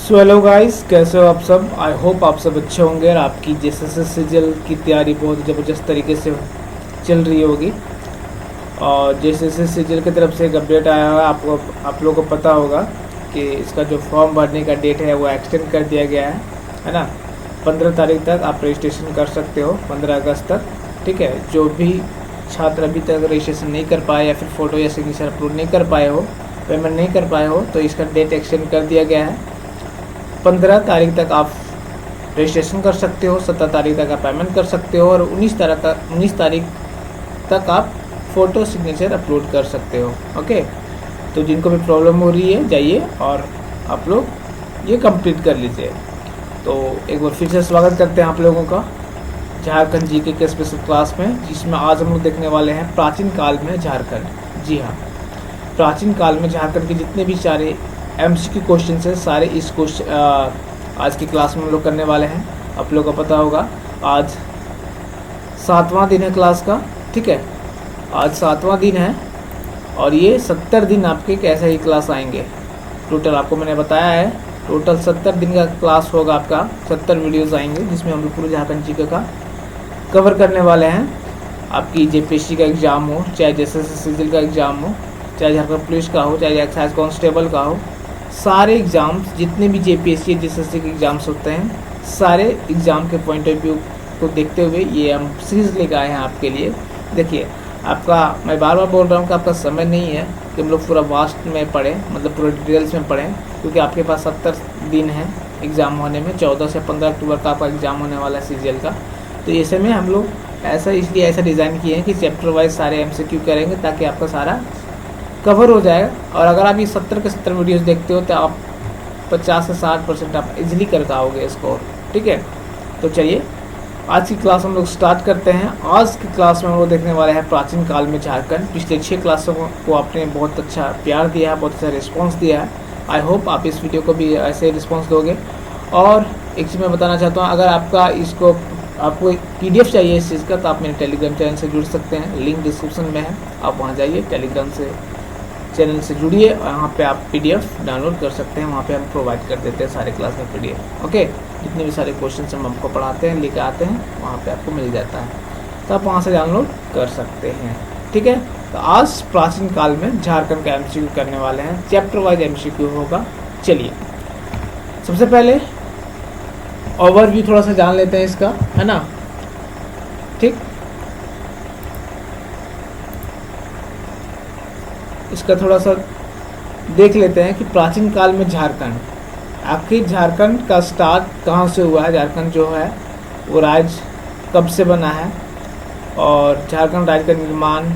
So hello guys, कैसे हो आप सब। आई होप आप सब अच्छे होंगे और आपकी जेएसएस सीजीएल की तैयारी बहुत ज़बरदस्त तरीके से चल रही होगी। और जेएसएस सीजीएल की तरफ से एक अपडेट आया है, आपको आप लोगों को पता होगा कि इसका जो फॉर्म भरने का डेट है वो एक्सटेंड कर दिया गया है ना। 15 तारीख तक आप रजिस्ट्रेशन कर सकते हो, 15 अगस्त तक। ठीक है, जो भी छात्र अभी तक रजिस्ट्रेशन नहीं कर पाए या फिर फ़ोटो या सिग्नेचर अपलोड नहीं कर पाए हो, पेमेंट नहीं कर पाए हो, तो इसका डेट एक्सटेंड कर दिया गया है। 15 तारीख तक आप रजिस्ट्रेशन कर सकते हो, 17 तारीख तक आप पेमेंट कर सकते हो और 19 तारीख तक आप फ़ोटो सिग्नेचर अपलोड कर सकते हो। ओके, तो जिनको भी प्रॉब्लम हो रही है जाइए और आप लोग ये कंप्लीट कर लीजिए। तो एक बार फिर से स्वागत करते हैं आप लोगों का झारखंड जीके के स्पेशल क्लास में, जिसमें आज हम लोग देखने वाले हैं प्राचीन काल में झारखंड। जी हाँ, प्राचीन काल में झारखंड के जितने भी सारे एमसीक्यू क्वेश्चन है सारे इस आज की क्लास में हम लोग करने वाले हैं। आप लोगों को पता होगा आज 7वां दिन है क्लास का। ठीक है, आज 7वां दिन है और ये 70 दिन आपके कैसे ही क्लास आएंगे। टोटल आपको मैंने बताया है, टोटल 70 दिन का क्लास होगा आपका। 70 वीडियोस आएंगे जिसमें हम लोग पूरे झारखंड जीके का कवर करने वाले हैं। आपकी जेपीएससी का एग्ज़ाम हो, चाहे जेएसएस सीजीएल का एग्ज़ाम हो, चाहे झारखंड पुलिस का हो, चाहे एक्साइज कांस्टेबल का हो, सारे एग्ज़ाम्स जितने भी जेपीएससी जेएसएससी के एग्ज़ाम्स होते हैं, सारे एग्ज़ाम के पॉइंट ऑफ व्यू को देखते हुए ये हम सीरीज़ लेकर आए हैं आपके लिए। देखिए, आपका मैं बार बार बोल रहा हूँ कि आपका समय नहीं है कि हम लोग पूरा वास्ट में पढ़ें, मतलब पूरा डिटेल्स में पढ़ें, क्योंकि आपके पास 70 दिन है एग्ज़ाम होने में। 14 से 15 अक्टूबर का आपका एग्ज़ाम होने वाला है सीजीएल का। तो ऐसे में हम लोग इसलिए ऐसा डिज़ाइन किए हैं कि चैप्टर वाइज सारे एमसीक्यू करेंगे ताकि आपका सारा कवर हो जाएगा। और अगर आप ये 70 के 70 वीडियोस देखते हो तो आप 50 से 60% आप इजीली कर पाओगे स्कोर। ठीक है, तो चलिए आज की क्लास हम लोग स्टार्ट करते हैं। आज की क्लास में हम लोग देखने वाले हैं प्राचीन काल में झारखंड। पिछले 6 क्लासों को आपने बहुत अच्छा प्यार दिया है, बहुत अच्छा रिस्पॉन्स दिया है। आई होप आप इस वीडियो को भी ऐसे रिस्पॉन्स दोगे। और एक चीज़ मैं बताना चाहता हूँ, अगर आपको PDF चाहिए इस चीज़ का, तो आप मेरे टेलीग्राम चैनल से जुड़ सकते हैं। लिंक डिस्क्रिप्शन में है, आप वहाँ जाइए, टेलीग्राम चैनल से जुड़िए और यहाँ पे आप PDF डाउनलोड कर सकते हैं। वहाँ पे हम प्रोवाइड कर देते हैं सारे क्लास में PDF। ओके, जितने भी सारे क्वेश्चन हम आपको पढ़ाते हैं, लेकर आते हैं, वहाँ पे आपको मिल जाता है, तो आप वहाँ से डाउनलोड कर सकते हैं। ठीक है, तो आज प्राचीन काल में झारखंड का MCQ करने वाले हैं। चैप्टर वाइज MCQ होगा। चलिए, सबसे पहले ओवरव्यू थोड़ा सा जान लेते हैं इसका, है ना। ठीक, इसका थोड़ा सा देख लेते हैं कि प्राचीन काल में झारखंड, आखिर झारखंड का स्टार्ट कहाँ से हुआ है, झारखंड जो है वो राज्य कब से बना है, और झारखंड राज्य का निर्माण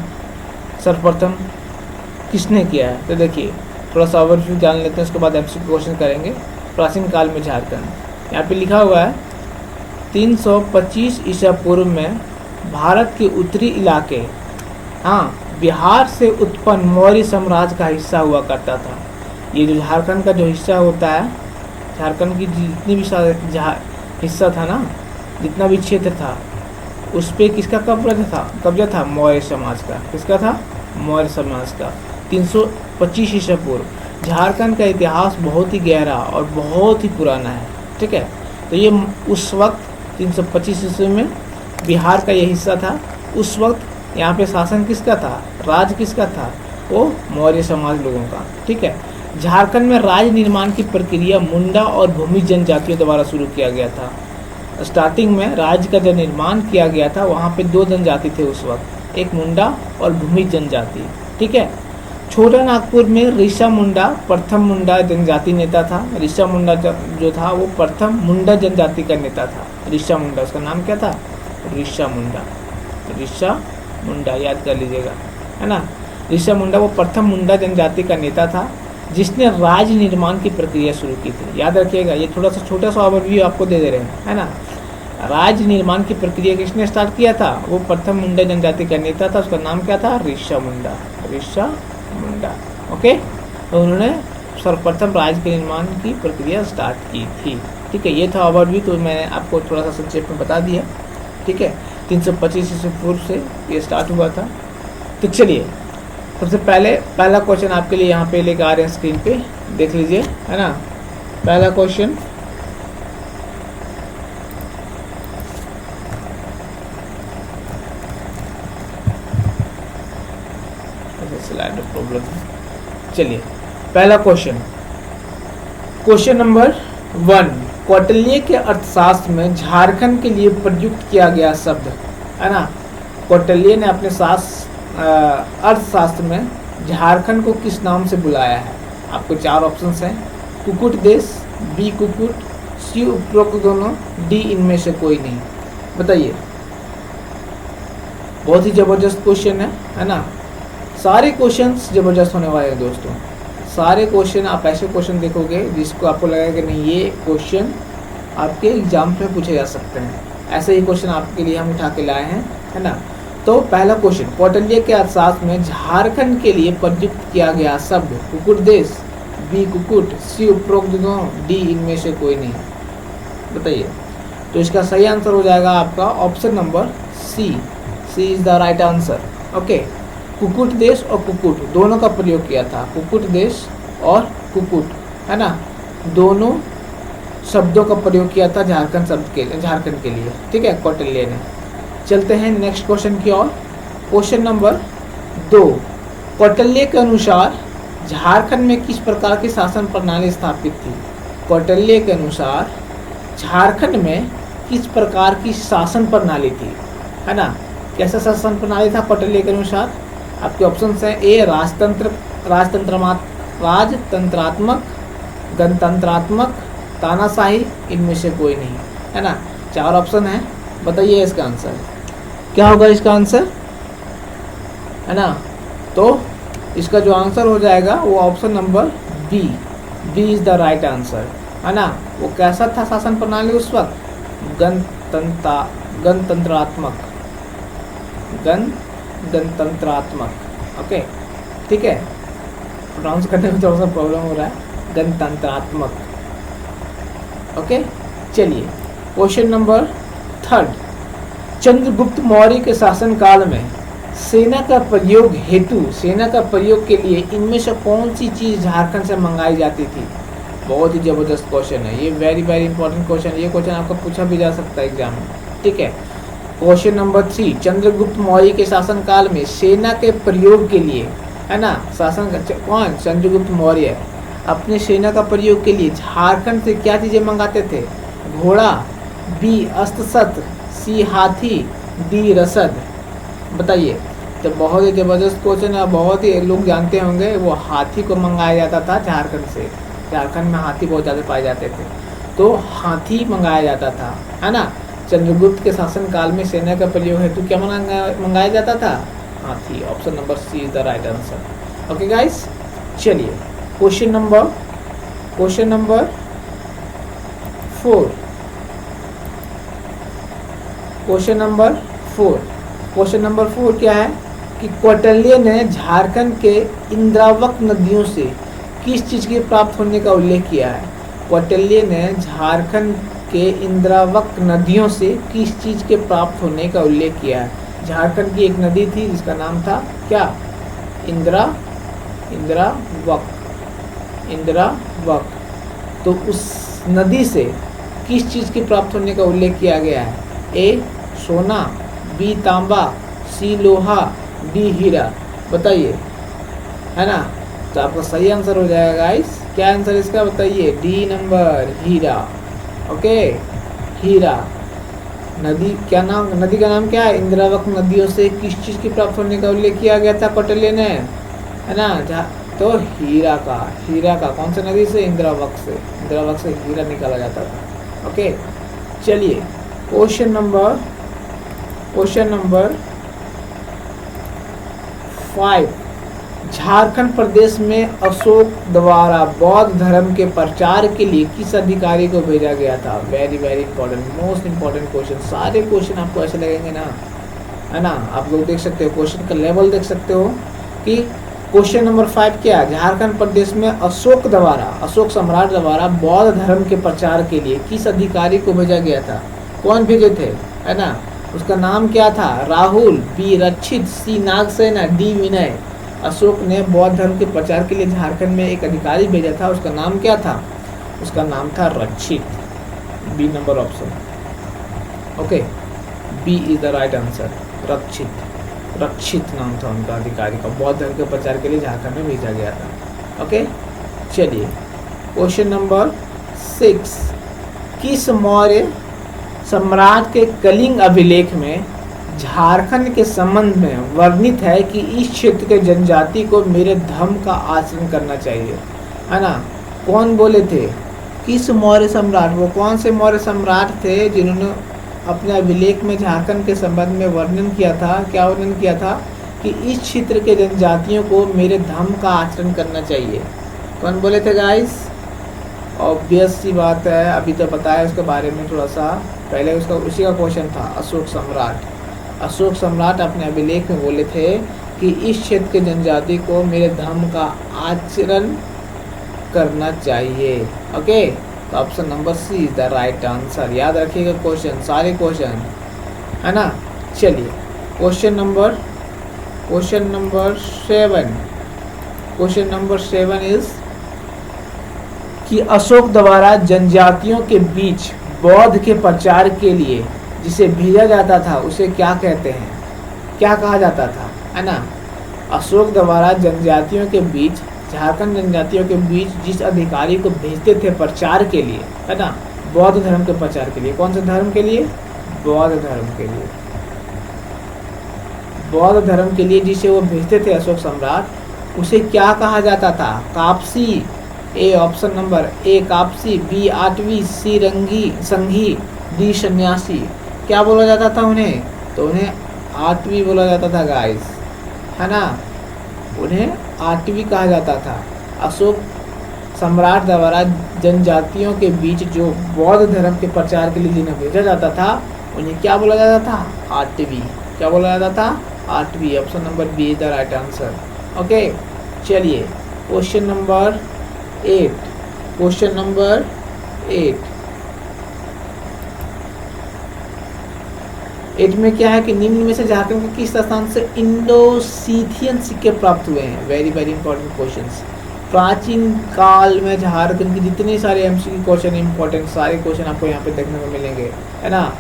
सर्वप्रथम किसने किया है। तो देखिए, थोड़ा सा ओवरव्यू जान लेते हैं, उसके बाद MCQ क्वेश्चन करेंगे। प्राचीन काल में झारखंड, यहाँ पे लिखा हुआ है 325 ईसा पूर्व में भारत के उत्तरी इलाके, हाँ, बिहार से उत्पन्न मौर्य साम्राज्य का हिस्सा हुआ करता था। ये जो झारखंड का जो हिस्सा होता है, झारखंड की जितनी भी हिस्सा था ना, जितना भी क्षेत्र था, उस पर किसका कब्जा था? मौर्य समाज का। किसका था? मौर्य समाज का। 325 ईसा पूर्व। झारखंड का इतिहास बहुत ही गहरा और बहुत ही पुराना है। ठीक है, तो ये उस वक्त 325 ईस्वी में बिहार का ये हिस्सा था। उस वक्त यहाँ पे शासन किसका था? राज किसका था? वो मौर्य समाज लोगों का। ठीक है, झारखंड में राज्य निर्माण की प्रक्रिया मुंडा और भूमि जनजातियों द्वारा शुरू किया गया था। स्टार्टिंग में राज्य का जो निर्माण किया गया था, वहाँ पे 2 जनजाति थे उस वक्त, एक मुंडा और भूमि जनजाति। ठीक है, छोटा नागपुर में ऋषा मुंडा प्रथम मुंडा जनजाति नेता था। ऋषा मुंडा जो था वो प्रथम मुंडा जनजाति का नेता था। ऋषा मुंडा, उसका नाम क्या था? ऋषा मुंडा। ऋषा मुंडा याद कर लीजिएगा, है ना। ऋषा मुंडा वो प्रथम मुंडा जनजाति का नेता था जिसने राज्य निर्माण की प्रक्रिया शुरू की थी। याद रखिएगा, ये थोड़ा सा छोटा सा ओवरव्यू आपको दे दे रहे हैं, है ना। राज्य निर्माण की प्रक्रिया किसने स्टार्ट किया था? वो प्रथम मुंडा जनजाति का नेता था, उसका नाम क्या था? ऋषा मुंडा। ऋषा मुंडा। ओके, तो उन्होंने सर्वप्रथम राज्य के निर्माण की प्रक्रिया स्टार्ट की थी। ठीक है, ये था ओवरव्यू, तो मैंने आपको थोड़ा सा संक्षेप में बता दिया। ठीक है, 325 ईस्वी पूर्व से ये स्टार्ट हुआ था। तो चलिए, सबसे पहला क्वेश्चन आपके लिए यहाँ पे लेकर आ रहे हैं, स्क्रीन पे देख लीजिए, है ना। पहला क्वेश्चन, स्लाइड प्रॉब्लम, चलिए पहला क्वेश्चन, क्वेश्चन नंबर 1, कौटिल्य के अर्थशास्त्र में झारखंड के लिए प्रयुक्त किया गया शब्द, है ना, कौटिल्य ने अपने अर्थशास्त्र में झारखंड को किस नाम से बुलाया है? आपको 4 ऑप्शंस हैं, कुकुट देश, बी कुकुट, सी उपरोक्त दोनों, डी इनमें से कोई नहीं। बताइए, बहुत ही जबरदस्त क्वेश्चन है ना। सारे क्वेश्चंस जबरदस्त होने वाले हैं दोस्तों, सारे क्वेश्चन आप ऐसे क्वेश्चन देखोगे जिसको आपको लगेगा कि नहीं ये क्वेश्चन आपके एग्जाम में पूछे जा सकते हैं, ऐसे ही क्वेश्चन आपके लिए हम उठा के लाए हैं, है ना। तो पहला क्वेश्चन, कौटिल्य के अर्थशास्त्र में झारखंड के लिए प्रयुक्त किया गया शब्द कुकुट देश, बी कुकुट, सी उपरोक्त दोनों, डी इनमें से कोई नहीं। बताइए, तो इसका सही आंसर हो जाएगा आपका option number C, C is the right answer. Okay, कुकुट देश और कुकुट दोनों का प्रयोग किया था, कुकुट देश और कुकुट, है ना, दोनों शब्दों का प्रयोग किया था झारखंड के लिए, ठीक है, कौटिल्य ने। चलते हैं नेक्स्ट क्वेश्चन की ओर। क्वेश्चन नंबर 2, कौटिल्य के अनुसार झारखंड में किस प्रकार की शासन प्रणाली स्थापित थी? कौटिल्य के अनुसार झारखंड में किस प्रकार की शासन प्रणाली थी, है ना, कैसा शासन प्रणाली था कौटिल्य के अनुसार? आपके ऑप्शंस हैं, ए राजतंत्रात्मक, गणतंत्रात्मक, तानाशाही, इनमें से कोई नहीं, है ना। 4 ऑप्शन है, बताइए इसका आंसर क्या होगा, इसका आंसर, है ना। तो इसका जो आंसर हो जाएगा वो option number B, B is the right answer, है ना। वो कैसा था शासन प्रणाली उस वक्त? गणतंत्रात्मक, ओके, ठीक है, प्रोनाउंस करने में थोड़ा सा प्रॉब्लम हो रहा है, गणतंत्रात्मक। ओके, चलिए क्वेश्चन नंबर 3, चंद्रगुप्त मौर्य के शासनकाल में सेना का प्रयोग के लिए इनमें से कौन सी चीज़ झारखंड से मंगाई जाती थी? बहुत ही जबरदस्त क्वेश्चन है ये, वेरी वेरी इंपॉर्टेंट क्वेश्चन, ये क्वेश्चन आपको पूछा भी जा सकता है एग्जाम में, ठीक है। क्वेश्चन नंबर 3, चंद्रगुप्त मौर्य के शासनकाल में सेना के प्रयोग के लिए, है ना, कौन? चंद्रगुप्त मौर्य अपने सेना का प्रयोग के लिए झारखंड से क्या चीज़ें मंगाते थे? घोड़ा, बी अस्त्र शस्त्र, सी हाथी, डी रसद। बताइए, तो बहुत ही जबरदस्त क्वेश्चन है, बहुत ही लोग जानते होंगे, वो हाथी को मंगाया जाता था झारखंड से, झारखंड में हाथी बहुत ज़्यादा पाए जाते थे, तो हाथी मंगाया जाता था, है ना। चंद्रगुप्त के शासनकाल में सेना का प्रयोग हेतु क्या मंगाया जाता था? हाथी, option number C is the right answer. Okay guys, चलिए क्वेश्चन नंबर 4, क्वेश्चन नंबर 4 क्या है कि कौटिल्य ने झारखंड के इंद्रावक नदियों से किस चीज़ के प्राप्त होने का उल्लेख किया है? कौटिल्य ने झारखंड के इंद्रावक नदियों से किस चीज़ के प्राप्त होने का उल्लेख किया है? झारखंड की एक नदी थी जिसका नाम था क्या? इंद्रावक। तो उस नदी से किस चीज़ के प्राप्त होने का उल्लेख किया गया है? ए सोना, बी तांबा, सी लोहा, डी हीरा। बताइए, है ना। तो आपका सही आंसर हो जाएगा गाइस, क्या आंसर इसका बताइए? डी नंबर, हीरा। ओके, हीरा नदी का नाम क्या है? इंद्रावक नदियों से किस चीज़ की प्राप्त होने का उल्लेख किया गया था कौटिल्य ने, है ना। तो हीरा का कौन सा नदी से? इंद्रावक से हीरा निकाला जाता था। ओके, चलिए क्वेश्चन नंबर 5, झारखंड प्रदेश में अशोक द्वारा बौद्ध धर्म के प्रचार के लिए किस अधिकारी को भेजा गया था? Very very important, most important question. सारे क्वेश्चन आपको ऐसे लगेंगे ना, है ना। आप लोग देख सकते हो, क्वेश्चन का लेवल देख सकते हो कि क्वेश्चन नंबर 5 क्या? झारखंड प्रदेश में अशोक सम्राट द्वारा बौद्ध धर्म के प्रचार के लिए किस अधिकारी को भेजा गया था? कौन भेजे थे, है ना। उसका नाम क्या था? राहुल, बी रक्षित, सी नागसेना, डी विनय। अशोक ने बौद्ध धर्म के प्रचार के लिए झारखंड में एक अधिकारी भेजा था, उसका नाम क्या था? उसका नाम था Rakshit, B number option. Okay, B is the right answer, Rakshit. Rakshit नाम था उनका अधिकारी का, बौद्ध धर्म के प्रचार के लिए झारखंड में भेजा गया था। ओके, चलिए क्वेश्चन नंबर 6, किस मौर्य सम्राट के कलिंग अभिलेख में झारखंड के संबंध में वर्णित है कि इस क्षेत्र के जनजाति को मेरे धर्म का आचरण करना चाहिए, है ना? कौन बोले थे? किस मौर्य सम्राट? वो कौन से मौर्य सम्राट थे जिन्होंने अपने अभिलेख में झारखंड के संबंध में वर्णन किया था? क्या वर्णन किया था? कि इस क्षेत्र के जनजातियों को मेरे धर्म का आचरण करना चाहिए। कौन बोले थे गाइस? ऑब्वियस सी बात है, अभी तो बताया उसके बारे में थोड़ा सा पहले, उसका उसी का क्वेश्चन था। अशोक सम्राट, अशोक सम्राट अपने अभिलेख में बोले थे कि इस क्षेत्र के जनजाति को मेरे धर्म का आचरण करना चाहिए। ओके, तो option number C is the right answer. याद रखिएगा क्वेश्चन, सारे क्वेश्चन, है ना? चलिए question number 7, question number 7 is कि अशोक द्वारा जनजातियों के बीच बौद्ध के प्रचार के लिए जिसे भेजा जाता था उसे क्या कहते हैं? क्या कहा जाता था, है ना? अशोक द्वारा जनजातियों के बीच, झारखंड जनजातियों के बीच जिस अधिकारी को भेजते थे प्रचार के लिए, है ना, बौद्ध धर्म के प्रचार के लिए। कौन से धर्म के लिए? बौद्ध धर्म के लिए। बौद्ध धर्म के लिए जिसे वो भेजते थे अशोक सम्राट, उसे क्या कहा जाता था? कापसी, ए ऑप्शन नंबर ए कापसी, बी आठवी, सी रंगी संघी, डी सन्यासी। क्या बोला जाता था उन्हें? तो उन्हें आठवी बोला जाता था गाइस, है ना? उन्हें आठवी कहा जाता था। अशोक सम्राट द्वारा जनजातियों के बीच जो बौद्ध धर्म के प्रचार के लिए जिन्हें भेजा जाता था उन्हें क्या बोला जाता था? आठवी। क्या बोला जाता था? आठवी। Option number B is the right answer. Okay, चलिए क्वेश्चन नंबर 8, क्वेश्चन नंबर 8 में क्या है कि निम्न में से झारखंड के किस स्थान से इंडो-सीथियन सिक्के प्राप्त हुए हैं? Very very important questions. प्राचीन काल में झारखंड की जितने सारे एमसीक्यू क्वेश्चन, इंपॉर्टेंट सारे क्वेश्चन आपको यहाँ पे देखने को मिलेंगे, है ना?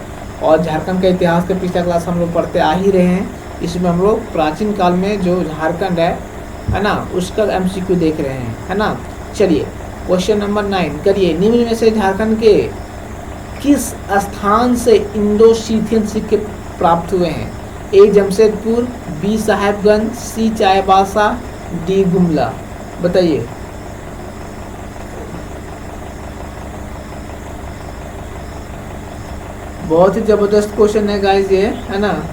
और झारखंड का इतिहास के पिछला क्लास हम लोग पढ़ते आ ही रहे हैं, इसमें हम लोग प्राचीन काल में जो झारखंड है ना, उसका एमसीक्यू देख रहे हैं, है ना? चलिए क्वेश्चन नंबर 9 करिए। निम्न में से झारखंड के किस स्थान से इंडो-सीथियन सिक्के प्राप्त हुए हैं? ए जमशेदपुर, बी साहेबगंज, सी चाईबासा, डी गुमला। बताइए। बहुत ही जबरदस्त क्वेश्चन है गाइस ये, है ना?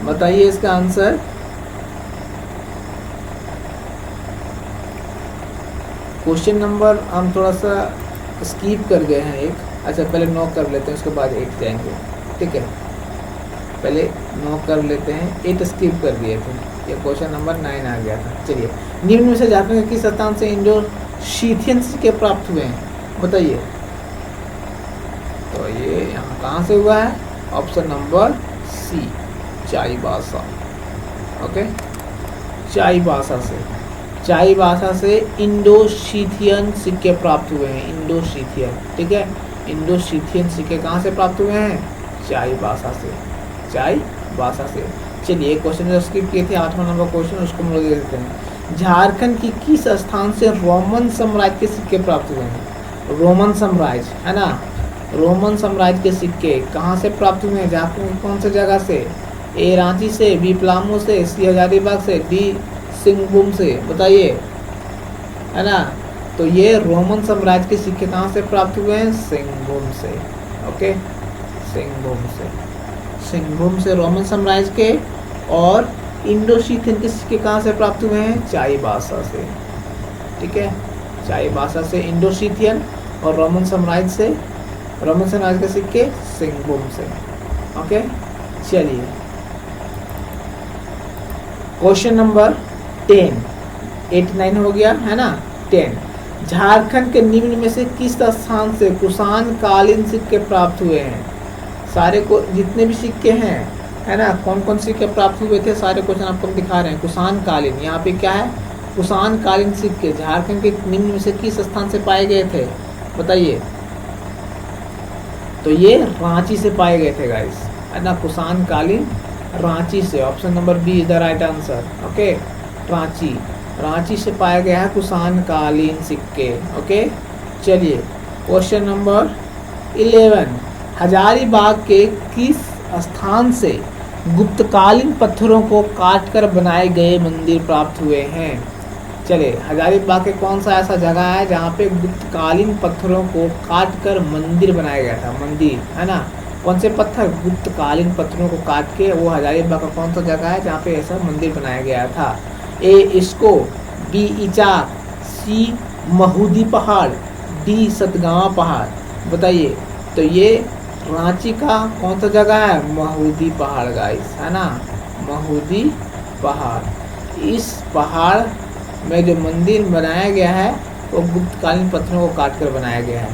बताइए इसका आंसर। क्वेश्चन नंबर हम थोड़ा सा स्कीप कर गए हैं एक। अच्छा, पहले नोट कर लेते हैं, उसके बाद 8 जाएंगे, ठीक है? पहले नोट कर लेते हैं, 8 स्कीप कर दिए थे, ये क्वेश्चन नंबर 9 आ गया था। चलिए, निम्न में से झारखंड के किस स्थान से इंडो-सीथियन सिक्के प्राप्त हुए हैं? बताइए। तो ये यहाँ कहाँ से हुआ है? Option number C, Chaibasa. Okay, Chaibasa से इंडो-सीथियन सिक्के प्राप्त हुए हैं। इंडो-सीथियन, ठीक है? इंडो-सीथियन सिक्के कहाँ से प्राप्त हुए हैं? चाईबासा से। चलिए क्वेश्चन जो स्किप किए थे 8वां नंबर क्वेश्चन, उसको हम लोग देखते हैं। झारखंड की किस स्थान से रोमन साम्राज्य के सिक्के प्राप्त हुए हैं? रोमन साम्राज्य, है ना? रोमन साम्राज्य के सिक्के कहाँ से प्राप्त हुए हैं? झारखंड की कौन सी जगह से? ए रांची से, बी पलामू से, सी हजारीबाग से, डी सिंहभूम से। बताइए, है ना? तो ये रोमन साम्राज्य के सिक्के कहाँ से प्राप्त हुए हैं? सिंहभूम से। ओके, सिंहभूम से रोमन साम्राज्य के। और इंडो-सीथियन के सिक्के कहाँ से प्राप्त हुए हैं? चाईबासा से, ठीक है? चाईबासा से इंडो-सीथियन, और रोमन साम्राज्य के सिक्के सिंहभूम से। ओके, चलिए क्वेश्चन नंबर 10, 8 9 हो गया, है ना? 10, झारखंड के निम्न में से किस स्थान से कुषाण कालीन सिक्के प्राप्त हुए हैं? सारे को जितने भी सिक्के हैं, है ना, कौन कौन सिक्के प्राप्त हुए थे, सारे क्वेश्चन आपको दिखा रहे हैं। कुषाण कालीन, यहाँ पे क्या है? कुषाण कालीन सिक्के झारखंड के निम्न में से किस स्थान से पाए गए थे? बताइए। तो ये रांची से पाए गए थे गाइस, है ना, कुषाण कालीन रांची से। Option number B is the right answer. Okay, Ranchi से पाया गया है कुषाण कालीन सिक्के। ओके, चलिए क्वेश्चन नंबर 11, हजारीबाग के किस स्थान से गुप्तकालीन पत्थरों को काटकर बनाए गए मंदिर प्राप्त हुए हैं? चलिए, हजारीबाग के कौन सा ऐसा जगह है जहाँ पे गुप्तकालीन पत्थरों को काटकर मंदिर बनाया गया था? मंदिर, है ना, कौन से पत्थर? गुप्तकालीन पत्थरों को काट के वो हजारीबाग का कौन सा जगह है जहाँ पे ऐसा मंदिर बनाया गया था? ए इसको, बी इचाक, सी महूदी पहाड़, डी सतगावा पहाड़। बताइए। तो ये रांची का कौन सा जगह है? महूदी पहाड़ गाइस, है ना, महूदी पहाड़। इस पहाड़ में जो मंदिर बनाया गया है वो गुप्तकालीन पत्थरों को काटकर बनाया गया है।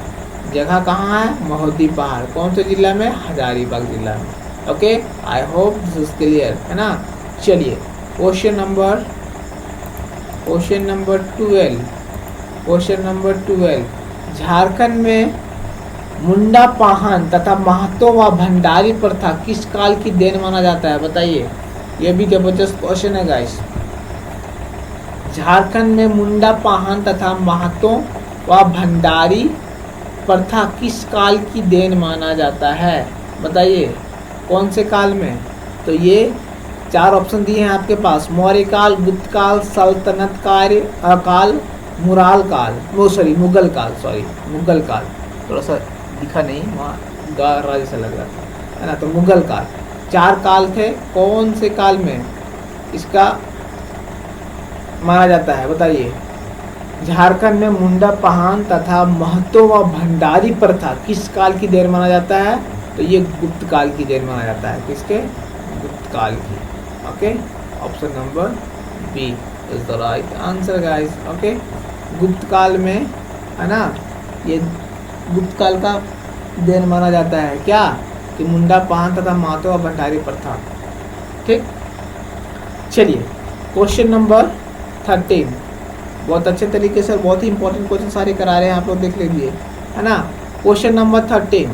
जगह कहाँ है? महूदी पहाड़। कौन से जिला में? हजारीबाग जिला में। Okay, I hope this is clear, है ना। चलिए क्वेश्चन नंबर 12, झारखंड में मुंडा पाहन तथा महतो व भंडारी प्रथा किस काल की देन माना जाता है? बताइए। यह भी जबरदस्त क्वेश्चन है गाइस। झारखंड में मुंडा पाहन तथा महतो व भंडारी प्रथा किस काल की देन माना जाता है? बताइए, कौन से काल में? तो ये 4 ऑप्शन दिए हैं आपके पास, मौर्य काल, गुप्त काल, सल्तनत काल, मुगल काल। थोड़ा सा दिखा नहीं, वहाँ गारा जैसा लग रहा था, है ना। तो मुगल काल। 4 काल थे, कौन से काल में इसका माना जाता है? बताइए। झारखंड में मुंडा पाहन तथा महतो व भंडारी प्रथा किस काल की देर माना जाता है? तो ये गुप्त काल की देर माना जाता है। किसके? गुप्त काल की। Okay, option number B is the right answer guys. Okay, Gupta काल में, है ना, ये गुप्त काल का देन माना जाता है क्या? कि मुंडा पाहन तथा महतो व भंडारी प्रथा। ठीक, चलिए क्वेश्चन नंबर 13, बहुत अच्छे तरीके से, बहुत ही इंपॉर्टेंट क्वेश्चन सारे करा रहे हैं आप लोग, देख लीजिए, है ना। क्वेश्चन नंबर 13,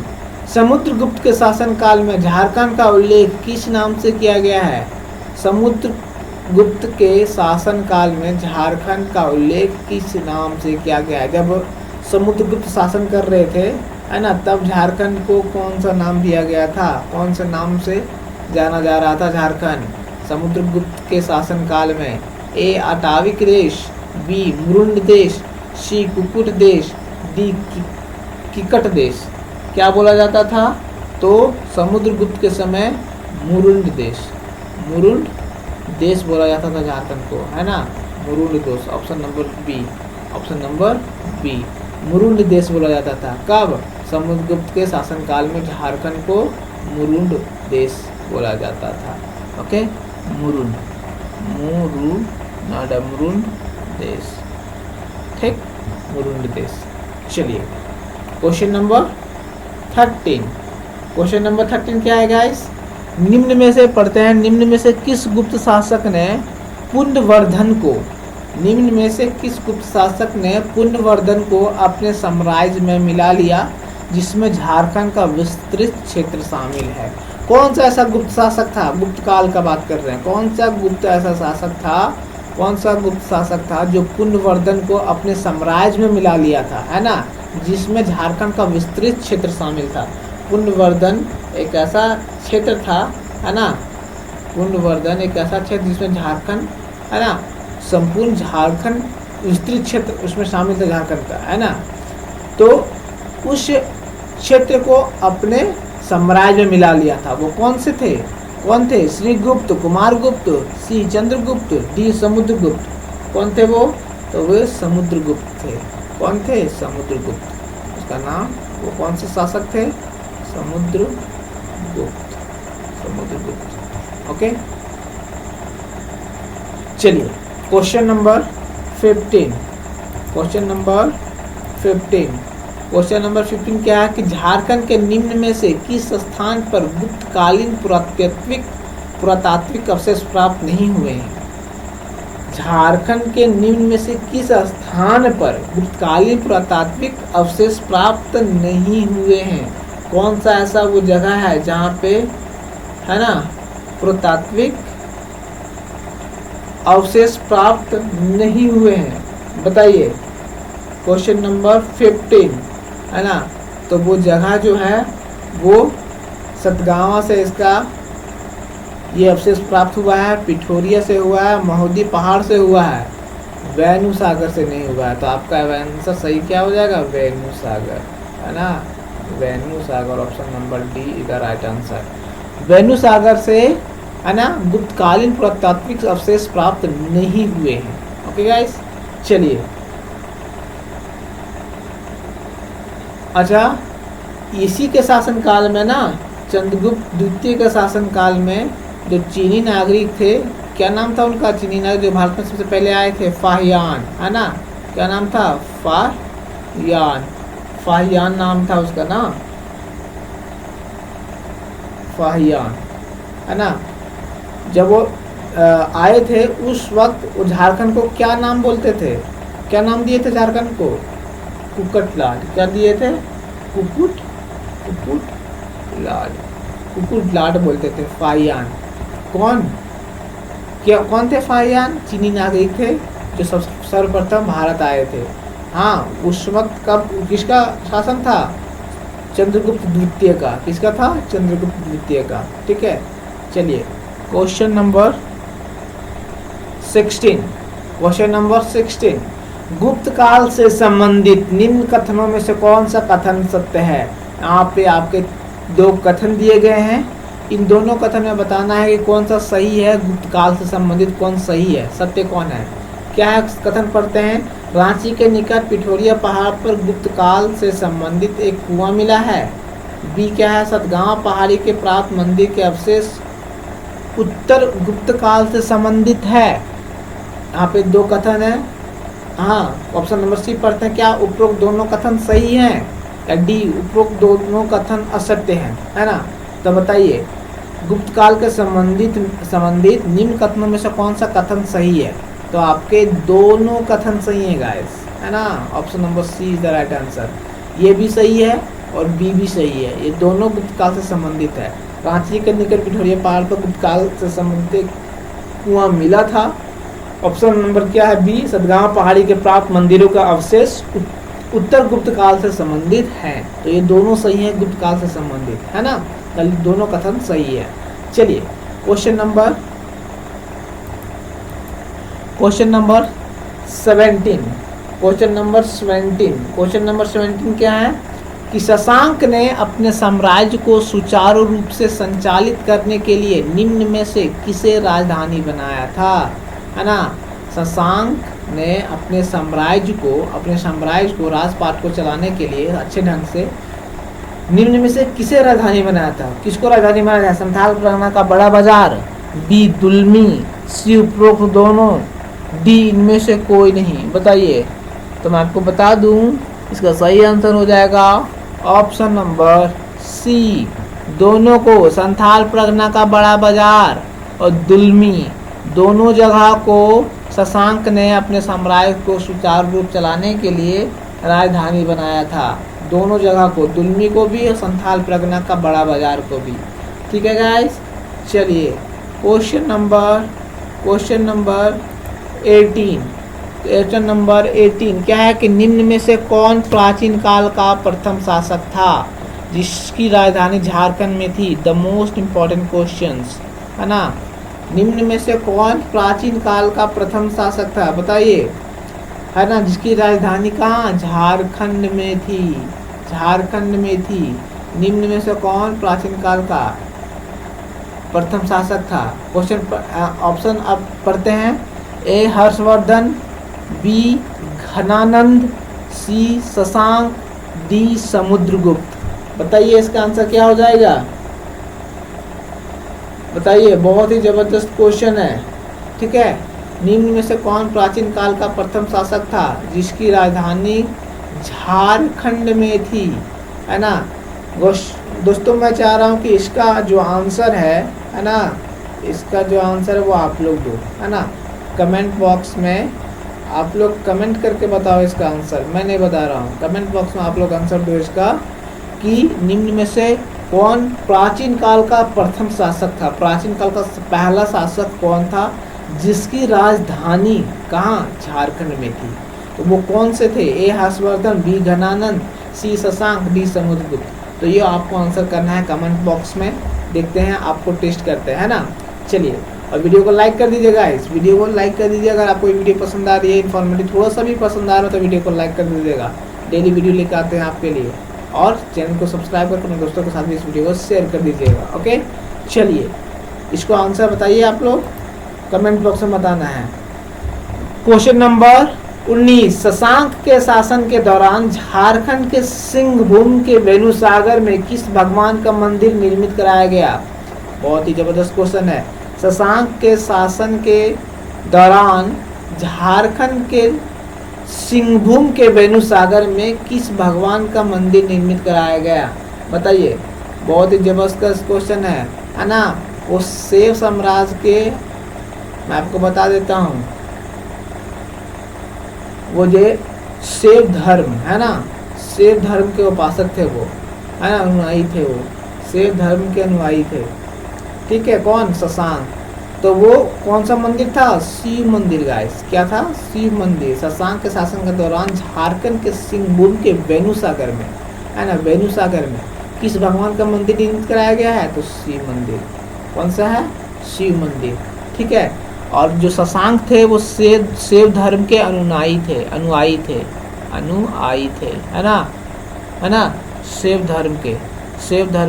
समुद्रगुप्त के शासनकाल में झारखंड का उल्लेख किस नाम से किया गया है? समुद्रगुप्त के शासनकाल में झारखंड का उल्लेख किस नाम से किया गया है? जब समुद्रगुप्त शासन कर रहे थे, है ना, तब झारखंड को कौन सा नाम दिया गया था? कौन से नाम से जाना जा रहा था झारखंड समुद्रगुप्त के शासनकाल में? ए अटाविक देश, बी मुरुंड देश, सी कुकुट देश, डी किकट देश। क्या बोला जाता था? तो समुद्रगुप्त के समय मुरुंड देश बोला जाता था झारखंड को, है ना, मुरुंड देश। ऑप्शन नंबर बी मुरुंड देश बोला जाता था। कब? समुद्रगुप्त के शासनकाल में झारखंड को मुरुंड देश बोला जाता था। ओके, मुरुंड देश, ठीक, मुरुंड देश। चलिए क्वेश्चन नंबर 13 क्या है गाइस? निम्न में से पढ़ते हैं, निम्न में से किस गुप्त शासक ने पुंडवर्धन को अपने साम्राज्य में मिला लिया, जिसमें झारखंड का विस्तृत क्षेत्र शामिल है? कौन सा ऐसा गुप्त शासक था? गुप्त काल का बात कर रहे हैं। कौन सा गुप्त शासक था जो पुंडवर्धन को अपने साम्राज्य में मिला लिया था, है ना, जिसमें झारखंड का विस्तृत क्षेत्र शामिल था? पुंडवर्धन एक ऐसा क्षेत्र था, है ना, पुंडवर्धन एक ऐसा क्षेत्र जिसमें झारखंड, है ना, संपूर्ण झारखंड विस्तृत क्षेत्र उसमें शामिल था झारखंड का, है ना। तो उस क्षेत्र को अपने साम्राज्य में मिला लिया था। वो कौन थे? श्रीगुप्त, कुमारगुप्त, सी चंद्रगुप्त, डी समुद्रगुप्त। कौन थे वो? तो वे समुद्रगुप्त थे। कौन थे? समुद्रगुप्त। उसका नाम, वो कौन से शासक थे? समुद्रगुप्त। ओके, चलिए क्वेश्चन नंबर 15 क्या है कि झारखंड के निम्न में से किस स्थान पर गुप्तकालीन पुरातात्विक अवशेष प्राप्त नहीं हुए हैं? झारखंड के निम्न में से किस स्थान पर गुप्तकालीन पुरातात्विक अवशेष प्राप्त नहीं हुए हैं? कौन सा ऐसा वो जगह है जहाँ पे, है ना, पुरातात्विक अवशेष प्राप्त नहीं हुए हैं? बताइए। क्वेश्चन नंबर 15, है ना। तो वो जगह जो है वो सतगावा से इसका ये अवशेष प्राप्त हुआ है, पिठोरिया से हुआ है, महोदी पहाड़ से हुआ है, वेणु सागर से नहीं हुआ है। तो आपका आंसर सही क्या हो जाएगा? वेणु सागर, है ना। Venu Sagar, option number D is the right answer. Venu Sagar से, है ना, गुप्तकालीन पुरातात्विक अवशेष प्राप्त नहीं हुए हैं। ओके गाइस, चलिए। अच्छा, इसी के शासनकाल में ना, चंद्रगुप्त द्वितीय के शासनकाल में जो चीनी नागरिक थे, क्या नाम था उनका? चीनी नागरिक जो भारत में सबसे पहले आए थे, फाहियान, है ना। क्या नाम था? फाहियान। फाहियान नाम था उसका ना, फाहियान, है ना। जब वो आए थे उस वक्त वो झारखंड को क्या नाम बोलते थे? क्या नाम दिए थे झारखंड को? कुकुटलाड। क्या दिए थे? कुकुटलाड, कुकुटलाड बोलते थे। फाहियान कौन, क्या कौन थे? फाहियान चीनी नागरिक थे जो सर्वप्रथम भारत आए थे। हाँ, उस वक्त कब, किसका शासन था? चंद्रगुप्त द्वितीय का। किसका था? चंद्रगुप्त द्वितीय का। ठीक है, चलिए। क्वेश्चन नंबर 16, क्वेश्चन नंबर 16, गुप्त काल से संबंधित निम्न कथनों में से कौन सा कथन सत्य है? यहाँ पे आपके दो कथन दिए गए हैं, इन दोनों कथन में बताना है कि कौन सा सही है, गुप्त काल से संबंधित कौन सही है, सत्य कौन है। क्या है कथन? पढ़ते हैं। रांची के निकट पिठोरिया पहाड़ पर गुप्त काल से संबंधित एक कुआं मिला है। बी क्या है? सतगावा पहाड़ी के प्राप्त मंदिर के अवशेष उत्तर गुप्त काल से संबंधित है। यहाँ पे दो कथन है। हाँ, ऑप्शन नंबर सी पढ़ते हैं। क्या उपरोक्त दोनों कथन सही हैं? या डी उपरोक्त दोनों कथन असत्य हैं, है ना। तो बताइए, गुप्त काल के संबंधित निम्न कथनों में से कौन सा कथन सही है? तो आपके दोनों कथन सही हैं गाइस, है ना। Option number C is the right answer. ये भी सही है और बी भी सही है, ये दोनों गुप्त काल से संबंधित है। रांची के निकट पिठोरिया पहाड़ पर गुप्त काल से संबंधित कुआं मिला था। ऑप्शन नंबर क्या है? बी, सतगावा पहाड़ी के प्राप्त मंदिरों का अवशेष उत्तर गुप्त काल से संबंधित है। तो ये दोनों सही हैं, गुप्त काल से संबंधित, है ना। दोनों कथन सही है। चलिए, क्वेश्चन नंबर 17, क्वेश्चन नंबर 17 क्या है कि शशांक ने अपने साम्राज्य को सुचारू रूप से संचालित करने के लिए निम्न में से किसे राजधानी बनाया था, है ना। शशांक ने अपने साम्राज्य को राजपाट को चलाने के लिए अच्छे ढंग से निम्न में से किसे राजधानी बनाया था? किसको राजधानी बनाया था? संथाल परगना का बड़ा बाजार, बी दुलमी, सी उपरोक्त दोनों, डी इनमें से कोई नहीं। बताइए। तो मैं आपको बता दूं, इसका सही आंसर हो जाएगा ऑप्शन नंबर सी, दोनों को, संथाल परगना का बड़ा बाजार और दुलमी, दोनों जगह को शशांक ने अपने साम्राज्य को सुचारू रूप चलाने के लिए राजधानी बनाया था। दोनों जगह को, दुलमी को भी और संथाल परगना का बड़ा बाजार को भी। ठीक है गाइस, चलिए क्वेश्चन नंबर 18 क्या है कि निम्न में से कौन प्राचीन काल का प्रथम शासक था जिसकी राजधानी झारखंड में थी? द मोस्ट इम्पोर्टेंट क्वेश्चंस, है ना। निम्न में से कौन प्राचीन काल का प्रथम शासक था? बताइए, है ना, जिसकी राजधानी कहाँ? झारखंड में थी। निम्न में से कौन प्राचीन काल का प्रथम शासक था? क्वेश्चन ऑप्शन अब पढ़ते हैं। ए हर्षवर्धन, बी घनानंद, सी शशांक, डी समुद्रगुप्त। बताइए इसका आंसर क्या हो जाएगा? बताइए, बहुत ही जबरदस्त क्वेश्चन है। ठीक है, निम्न में से कौन प्राचीन काल का प्रथम शासक था जिसकी राजधानी झारखंड में थी, है ना। दोस्तों, मैं चाह रहा हूँ कि इसका जो आंसर है ना, इसका जो आंसर है वो आप लोग दो, है ना। कमेंट बॉक्स में आप लोग कमेंट करके बताओ इसका आंसर। मैं नहीं बता रहा हूँ, कमेंट बॉक्स में आप लोग आंसर दो इसका कि निम्न में से कौन प्राचीन काल का प्रथम शासक था। प्राचीन काल का पहला शासक कौन था जिसकी राजधानी कहाँ, झारखंड में थी। तो वो कौन से थे? ए हर्षवर्धन, बी घनानंद, सी शशांक, डी समुद्रगुप्त। तो ये आपको आंसर करना है कमेंट बॉक्स में। देखते हैं, आपको टेस्ट करते हैं, है ना। चलिए, और वीडियो को लाइक कर दीजिएगा, इस वीडियो को लाइक कर दीजिएगा। अगर आपको वीडियो पसंद आ रही है, इन्फॉर्मेटिव थोड़ा सा भी पसंद आ रहा है तो वीडियो को लाइक कर दीजिएगा। डेली वीडियो लेकर आते हैं आपके लिए, और चैनल को सब्सक्राइब करके अपने दोस्तों के साथ भी इस वीडियो को शेयर कर दीजिएगा। ओके, चलिए इसको आंसर बताइए, आप लोग कमेंट बॉक्स में बताना है। क्वेश्चन नंबर 19, शशांक के शासन के दौरान झारखंड के सिंहभूम के वेणुसागर में किस भगवान का मंदिर निर्मित कराया गया? बहुत ही जबरदस्त क्वेश्चन है। शशांक के शासन के दौरान झारखंड के सिंहभूम के वेणुसागर में किस भगवान का मंदिर निर्मित कराया गया? बताइए, बहुत ही जबरदस्त क्वेश्चन है ना। वो शैव साम्राज्य के, मैं आपको बता देता हूँ, वो जो शैव धर्म है ना, शैव धर्म के उपासक थे वो, है ना, अनुयायी थे वो, शैव धर्म के अनुयायी थे। ठीक है, कौन? शशांक। तो वो कौन सा मंदिर था? शिव मंदिर गाइस। क्या था? शिव मंदिर। शशांक के शासन के दौरान झारखंड के सिंहभूम के वेणुसागर में, है ना, वेणुसागर में किस भगवान का मंदिर निर्मित कराया गया है? तो शिव मंदिर। कौन सा है? शिव मंदिर। ठीक है, और जो शशांक थे वो शैव धर्म के अनुयायी थे, है ना, शैव धर्म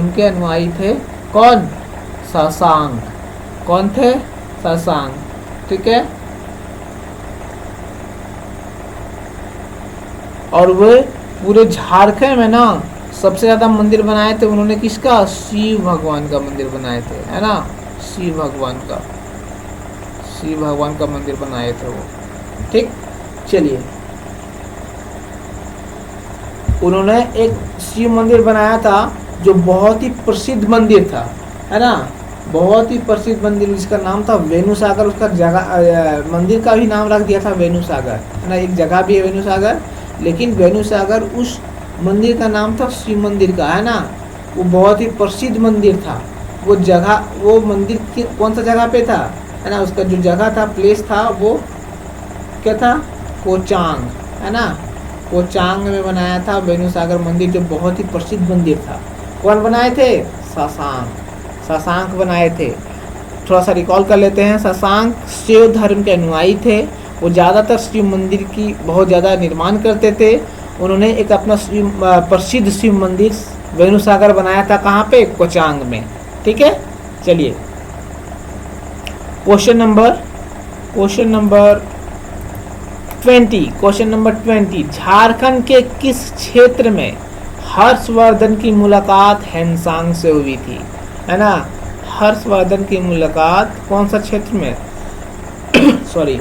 के अनुयायी थे। कौन? शशांक। कौन थे? शशांक। ठीक है, और वे पूरे झारखंड में ना सबसे ज्यादा मंदिर बनाए थे उन्होंने। किसका? शिव भगवान का मंदिर बनाए थे, है ना, शिव भगवान का मंदिर बनाए थे वो। ठीक, चलिए, उन्होंने एक शिव मंदिर बनाया था जो बहुत ही प्रसिद्ध मंदिर था, है ना, बहुत ही प्रसिद्ध मंदिर, जिसका नाम था वेणुसागर। उसका जगह, मंदिर का भी नाम रख दिया था वेणुसागर, है ना। एक जगह भी है वेणुसागर, लेकिन वेणुसागर उस मंदिर का नाम था शिव मंदिर का, है ना। वो बहुत ही प्रसिद्ध मंदिर था। वो जगह, वो मंदिर की कौन सा जगह पे था, है ना, उसका जो जगह था, प्लेस था, वो क्या था? कोचांग, है ना, कोचांग में बनाया था वेणुसागर मंदिर, जो बहुत ही प्रसिद्ध मंदिर था। कौन बनाए थे? शशांक बनाए थे। थोड़ा सा रिकॉल कर लेते हैं। शशांक शैव धर्म के अनुयायी थे। वो ज़्यादातर शिव मंदिर की बहुत ज़्यादा निर्माण करते थे। उन्होंने एक अपना प्रसिद्ध शिव मंदिर वेणुसागर बनाया था। कहाँ पे? कोचांग में। ठीक है, चलिए क्वेश्चन नंबर 20। झारखंड के किस क्षेत्र में हर्षवर्धन की मुलाकात हेनसांग से हुई थी? है ना, हर्षवर्धन की मुलाकात कौन सा क्षेत्र में सॉरी,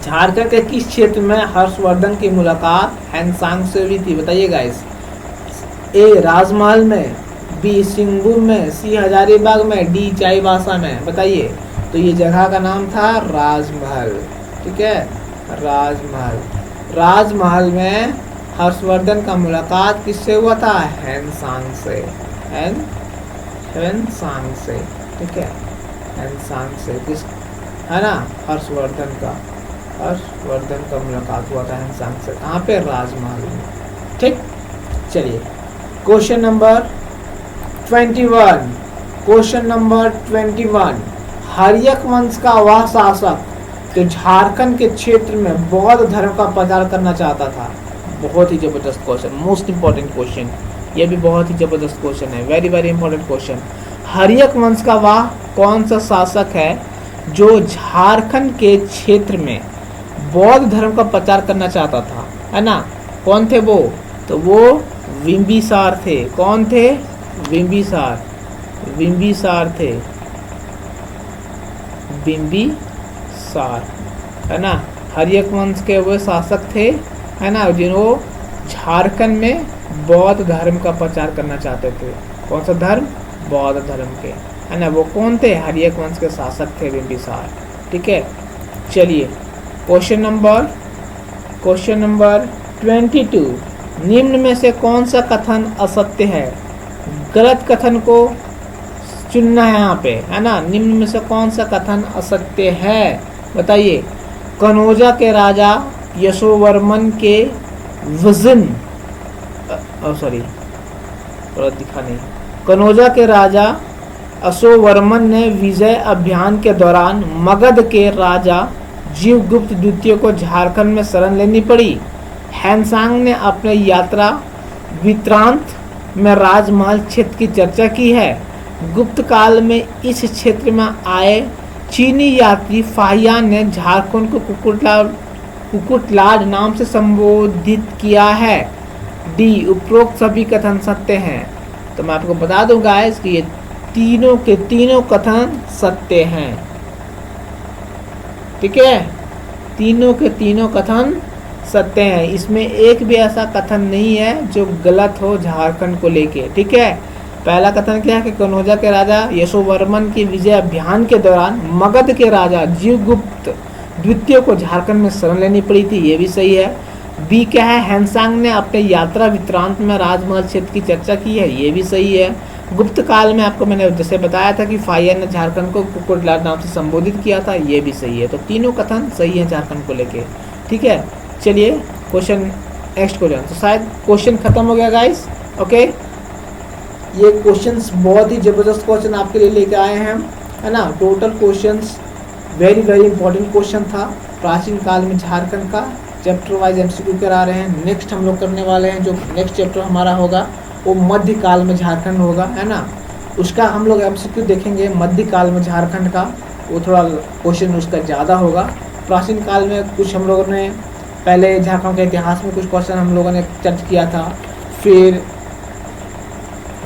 झारखंड के किस क्षेत्र में हर्षवर्धन की मुलाकात हेनसांग से हुई थी? बताइए गाइस। ए राजमहल में, बी सिंहभूम में, सी हजारीबाग में, डी चाईबासा में। बताइए। तो ये जगह का नाम था राजमहल। ठीक है, राजमहल में हर्षवर्धन का मुलाकात किससे हुआ था? हेनसांग से। हेनसांग से। ठीक है, हेनसांग से, किस, है ना, हर्षवर्धन का मुलाकात हुआ था हेनसांग से। कहाँ पे? राजमहल में। ठीक, चलिए क्वेश्चन नंबर 21। हर्यक वंश का वह शासक जो झारखंड के क्षेत्र में बौद्ध धर्म का प्रचार करना चाहता था। बहुत ही जबरदस्त क्वेश्चन, मोस्ट इम्पोर्टेंट क्वेश्चन, ये भी बहुत ही जबरदस्त क्वेश्चन है, very very important question. Haryanka वंश का वह कौन सा शासक है जो झारखंड के क्षेत्र में बौद्ध धर्म का प्रचार करना चाहता था, है ना। कौन थे वो? तो वो बिंबिसार थे। कौन थे? बिंबिसार थे, बिंबिसार, है ना। हर्यक वंश के वो शासक थे, है ना, जिन्होंने झारखंड में बौद्ध धर्म का प्रचार करना चाहते थे। कौन सा धर्म? बौद्ध धर्म के, है ना। वो कौन थे? हर्यक वंश के शासक थे बिंबिसार। ठीक है, चलिए क्वेश्चन नंबर 22, निम्न में से कौन सा कथन असत्य है? गलत कथन को चुनना है यहाँ पे, है ना। निम्न में से कौन सा कथन असत्य है बताइए। कनौजा के राजा यशोवर्मन के वजन कनौजा के राजा अशोकवर्मन ने विजय अभियान के दौरान मगध के राजा जीवगुप्त द्वितीय को झारखंड में शरण लेनी पड़ी। हैनसांग ने अपने यात्रा वृत्तांत में राजमहल क्षेत्र की चर्चा की है। गुप्त काल में इस क्षेत्र में आए चीनी यात्री फाहियान ने झारखंड को कुकुटलाड नाम से संबोधित किया है। डी, उपरोक्त सभी कथन सत्य हैं। तो मैं आपको बता दूं गाइस कि ये तीनों के तीनों कथन सत्य हैं, ठीक है। तीनों के तीनों कथन सत्य हैं, इसमें एक भी ऐसा कथन नहीं है जो गलत हो झारखंड को लेके, ठीक है। पहला कथन क्या है कि कनौजा के राजा यशोवर्मन की विजय अभियान के दौरान मगध के राजा जीवगुप्त द्वितीय को झारखंड में शरण लेनी पड़ी थी, ये भी सही है। बी क्या है, हैनसांग ने अपने यात्रा वृत्तांत में राजमहल क्षेत्र की चर्चा की है, ये भी सही है। गुप्त काल में आपको मैंने जैसे बताया था कि फाहियान ने झारखंड को कुकुटलाड नाम से संबोधित किया था, ये भी सही है। तो तीनों कथन सही है झारखंड को लेके, ठीक है। चलिए नेक्स्ट क्वेश्चन। तो शायद क्वेश्चन खत्म हो गया गाइस, ओके। ये क्वेश्चंस बहुत ही जबरदस्त क्वेश्चन आपके लिए लेके आए हैं, है ना। Total questions very important question था प्राचीन काल में झारखंड का। चैप्टर वाइज एमसीक्यू करा रहे हैं। नेक्स्ट हम लोग करने वाले हैं, जो नेक्स्ट चैप्टर हमारा होगा वो मध्यकाल में झारखंड होगा, है ना। उसका हम लोग एमसीक्यू देखेंगे मध्यकाल में झारखंड का, वो थोड़ा क्वेश्चन उसका ज़्यादा होगा। प्राचीन काल में कुछ हम लोगों ने पहले झारखंड के इतिहास में कुछ क्वेश्चन हम लोगों ने चर्चा किया था। फिर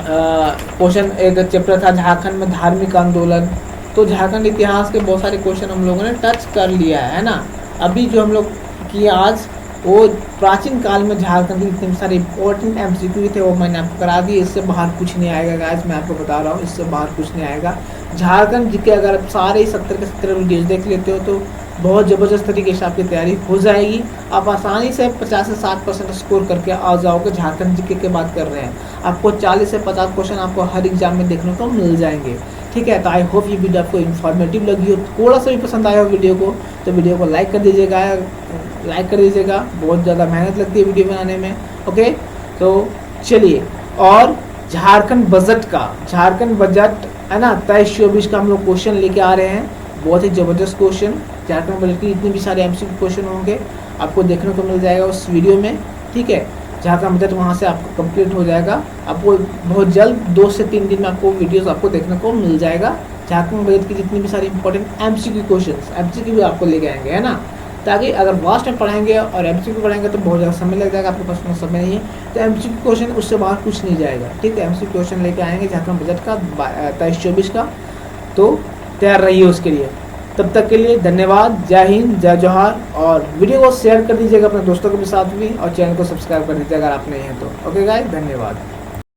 क्वेश्चन एक चैप्टर था झारखंड में धार्मिक आंदोलन। तो झारखंड इतिहास के बहुत सारे क्वेश्चन हम लोगों ने टच कर लिया है ना। अभी जो हम लोग किए आज वो प्राचीन काल में झारखंड के इतने सारे इंपॉर्टेंट एमसीक्यू थे, वो मैंने आपको करा दिए। इससे बाहर कुछ नहीं आएगा गाइस, मैं आपको बता रहा हूँ, इससे बाहर कुछ नहीं आएगा। झारखंड जी के अगर आप सारे 70 के 70 वीडियोज देख लेते हो तो बहुत ज़बरदस्त तरीके से आपकी तैयारी हो जाएगी। आप आसानी से 50 से 60% स्कोर करके आ जाओगे। झारखंड जीके की बात कर रहे हैं, आपको 40 से 50 क्वेश्चन आपको हर एग्जाम में देखने को मिल जाएंगे, ठीक है। तो आई होप ये वीडियो आपको इन्फॉर्मेटिव लगी हो। थोड़ा सा भी पसंद आया हो वीडियो को तो वीडियो को लाइक कर दीजिएगा, बहुत ज़्यादा मेहनत लगती है वीडियो बनाने में, ओके। तो चलिए, और झारखंड बजट है ना 23-24 का हम लोग क्वेश्चन लेके आ रहे हैं। बहुत ही ज़बरदस्त क्वेश्चन, झारखंड बजट की इतने भी सारे एमसीक्यू क्वेश्चन होंगे आपको देखने को मिल जाएगा उस वीडियो में, ठीक है। झारखंड बजट वहाँ से आपको कंप्लीट हो जाएगा। आपको बहुत जल्द 2 से 3 दिन में आपको वीडियोस आपको देखने को मिल जाएगा। झारखंड बजट की जितनी भी सारी इंपॉर्टेंट एमसीक्यू क्वेश्चंस भी आपको लेके आएंगे, है ना। ताकि अगर लास्ट में पढ़ाएंगे और एमसीक्यू पढ़ाएंगे तो बहुत ज़्यादा समय लग जाएगा, आपके पास उतना समय नहीं है। तो एमसीक्यू क्वेश्चन उससे बाहर कुछ नहीं जाएगा, ठीक है। एमसीक्यू क्वेश्चन लेके आएंगे झारखंड बजट का 23-24 का, तो तैयार रहिए उसके लिए। तब तक के लिए धन्यवाद, जय हिंद, जय जोहार। और वीडियो को शेयर कर दीजिएगा अपने दोस्तों के साथ भी, और चैनल को सब्सक्राइब कर दीजिएगा अगर आप नहीं हैं तो, ओके गाइस, धन्यवाद।